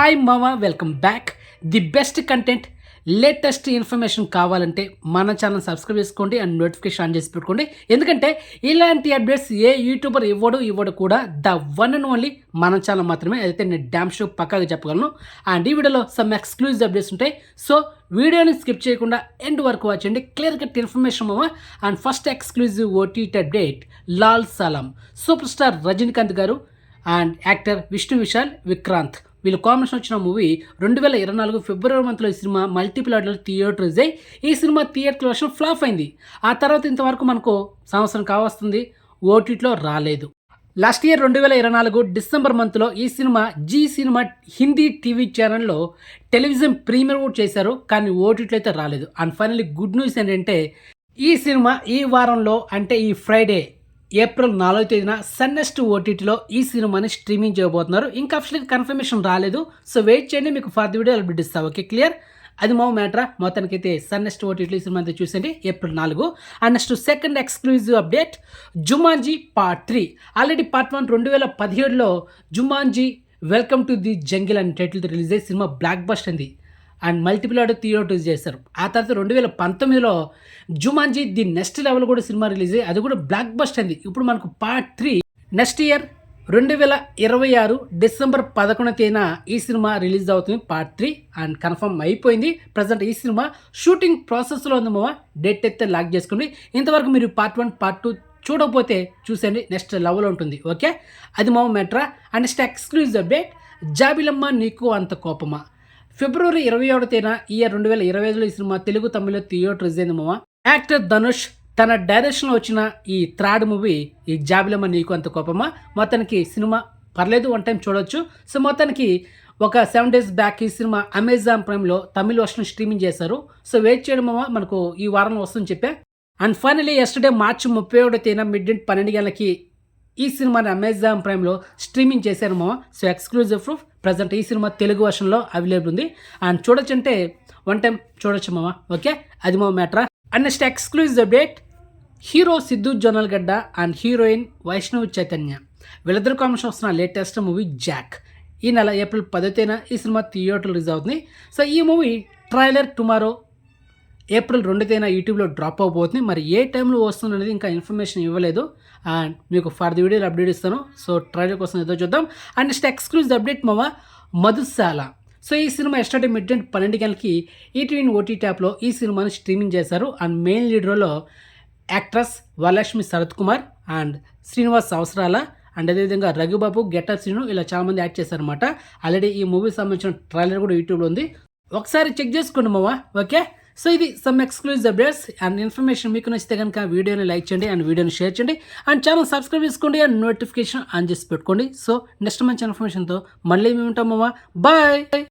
Hi మామా, welcome back. The best content, latest information కావాలంటే మన ఛానల్ సబ్స్క్రైబ్ చేసుకోండి అండ్ నోటిఫికేషన్ ఆన్ చేసి పెట్టుకోండి. ఎందుకంటే ఇలాంటి అప్డేట్స్ ఏ యూట్యూబర్ ఇవ్వడు కూడా ద వన్ అండ్ ఓన్లీ మన ఛానల్ మాత్రమే. అయితే నేను డ్యామ్ షో పక్కాగా చెప్పగలను. అండ్ ఈ వీడియోలో సమ్ ఎక్స్క్లూజివ్ అప్డేట్స్ ఉంటాయి. సో వీడియోని స్కిప్ చేయకుండా ఎండ్ వరకు వాచ్ చేయండి. క్లియర్ కట్ ఇన్ఫర్మేషన్ మామా. And first exclusive OTT update, Lal Salaam. Super star Rajinikanth garu and actor Vishnu Vishal, Vikranth వీళ్ళు కాంబినేషన్ వచ్చిన మూవీ 2024 ఫిబ్రవరి మంత్లో ఈ సినిమా మల్టిపుల్ ఆర్డర్లో థియేటర్స్ అయ్యి ఈ సినిమా థియేటర్ వర్షన్ ఫ్లాప్ అయింది. ఆ తర్వాత ఇంతవరకు మనకు సంవత్సరం కావస్తుంది, ఓటీటీలో రాలేదు. లాస్ట్ ఇయర్ 2024 డిసెంబర్ మంత్లో ఈ cinema Zee cinema Hindi TV ఛానల్లో టెలివిజన్ ప్రీమియర్ కూడా చేశారు, కానీ ఓటీటీలో అయితే రాలేదు. అండ్ ఫైనల్లీ గుడ్ న్యూస్ ఏంటంటే ఈ సినిమా ఈ వారంలో అంటే ఈ ఫ్రైడే ఏప్రిల్ 4వ తేదీన సన్నెస్ట్ ఓటీటీలో ఈ సినిమాని స్ట్రీమింగ్ చేయబోతున్నారు. ఇంకా అఫిషియల్గా కన్ఫర్మేషన్ రాలేదు. సో వెయిట్ చేయండి, మీకు ఫర్ వీడియో అప్డేట్ ఇస్తాను. Okay, clear. అది మా మ్యాటరా. మొత్తానికైతే సన్నెస్ట్ ఓటీటీ సినిమా అయితే చూసండి April 4. And next second exclusive update, Jumanji part 3. Already part 1 2017లో Jumanji welcome to the jungle అనే టైటిల్తో రిలీజ్ అయ్యి సినిమా బ్లాక్ బస్టర్ అయింది అండ్ మల్టిపుల్ ఆర్డర్ థియేటర్స్ చేశారు. ఆ తర్వాత 2019లో జుమాన్జీ ది నెక్స్ట్ లెవెల్ కూడా సినిమా రిలీజ్ అయ్యి అది కూడా బ్లాక్ బస్టర్ అయింది. ఇప్పుడు మనకు పార్ట్ 3 నెక్స్ట్ ఇయర్ 2026 డిసెంబర్ 11వ తేదీన ఈ సినిమా రిలీజ్ అవుతుంది పార్ట్ 3 అండ్ కన్ఫర్మ్ అయిపోయింది. ప్రజెంట్ ఈ సినిమా షూటింగ్ ప్రాసెస్లో ఉంది మామ. డేట్ అయితే లాక్ చేసుకోండి. ఇంతవరకు మీరు పార్ట్ 1 పార్ట్ 2 చూడకపోతే చూసండి, నెక్స్ట్ లెవెల్ ఉంటుంది. ఓకే, అది మామ మ్యాటరా. అండ్ నెక్స్ట్ ఎక్స్క్లూజివ్ అప్డేట్, జాబిలమ్మ నీకు అంత కోపమా. ఫిబ్రవరి 27వ తేదీన ఇయర్ 2025లో ఈ సినిమా తెలుగు తమిళ థియేటర్ రిలీజ్ అయింది మామ. యాక్టర్ ధనుష్ తన డైరెక్షన్లో వచ్చిన ఈ థర్డ్ మూవీ ఈ జాబిలమ్మ నీకు అంత కోపమా. మొత్తానికి సినిమా పర్లేదు, వన్ టైం చూడొచ్చు. సో మొత్తానికి ఒక 7 days బ్యాక్ ఈ సినిమా అమెజాన్ ప్రైమ్లో తమిళ వర్షన్ స్ట్రీమింగ్ చేశారు. సో వెయిట్ చేయడం మామ, మనకు ఈ వారంలో వస్తుందని చెప్పా. అండ్ ఫైనలీ ఎస్టర్డే మార్చి 31వ తేదీన మిడ్ 12 గంటలకి ఈ సినిమాని అమెజాన్ ప్రైమ్లో స్ట్రీమింగ్ చేశారు మామ. సో ఎక్స్క్లూజివ్ ప్రూఫ్, ప్రజెంట్ ఈ సినిమా తెలుగు వర్షన్లో అవైలబుల్ ఉంది. అండ్ చూడొచ్చు అంటే వన్ టైం చూడొచ్చు మామ. ఓకే, అది మా మ్యాటరా. And next exclusive update, hero Siddhu Jonnalagadda and heroine Vaishnavi Chaitanya వీళ్ళిద్దరు కాంబినేషన్ వస్తున్న లేటెస్ట్ మూవీ జాక్. ఈ నెల ఏప్రిల్ 10వ తేదీన ఈ సినిమా థియేటర్ రిలీజ్ అవుతుంది. సో ఈ మూవీ ట్రైలర్ టుమారో ఏప్రిల్ 2వ తేదీన యూట్యూబ్లో డ్రాప్ అవబోతుంది. మరి ఏ టైంలో వస్తుంది అనేది ఇంకా ఇన్ఫర్మేషన్ ఇవ్వలేదు. అండ్ మీకు ఫర్ ది వీడియోలో అప్డేట్ ఇస్తాను. సో ట్రైలర్ కోసం ఏదో చూద్దాం. అండ్ నెక్స్ట్ ఎక్స్క్లూజివ్ అప్డేట్ మామ, మధుశాల. సో ఈ సినిమా ఎస్టర్డే మిడ్ 12 గంటలకి ఈటీవీ ఓటీటీ యాప్లో ఈ సినిమాని స్ట్రీమింగ్ చేశారు. అండ్ మెయిన్ లీడ్ రోల్లో యాక్ట్రస్ వరలక్ష్మి శరత్ కుమార్ అండ్ శ్రీనివాస్ అవసరాల అండ్ అదేవిధంగా రఘుబాబు, గెటప్ శ్రీను ఇలా చాలామంది యాక్ట్ చేశారనమాట. ఆల్రెడీ ఈ మూవీకి సంబంధించిన ట్రైలర్ కూడా యూట్యూబ్లో ఉంది, ఒకసారి చెక్ చేసుకోండి మామ. ఓకే, సో ఇది some exclusive updates and information. మీకు నచ్చితే కనుక వీడియోని లైక్ చేయండి అండ్ వీడియోని షేర్ చేయండి అండ్ ఛానల్ సబ్స్క్రైబ్ చేసుకోండి అండ్ నోటిఫికేషన్ ఆన్ చేసి పెట్టుకోండి. సో నెక్స్ట్ మంచి ఇన్ఫర్మేషన్తో మళ్ళీ మేము ఉంటాం మామ. బాయ్.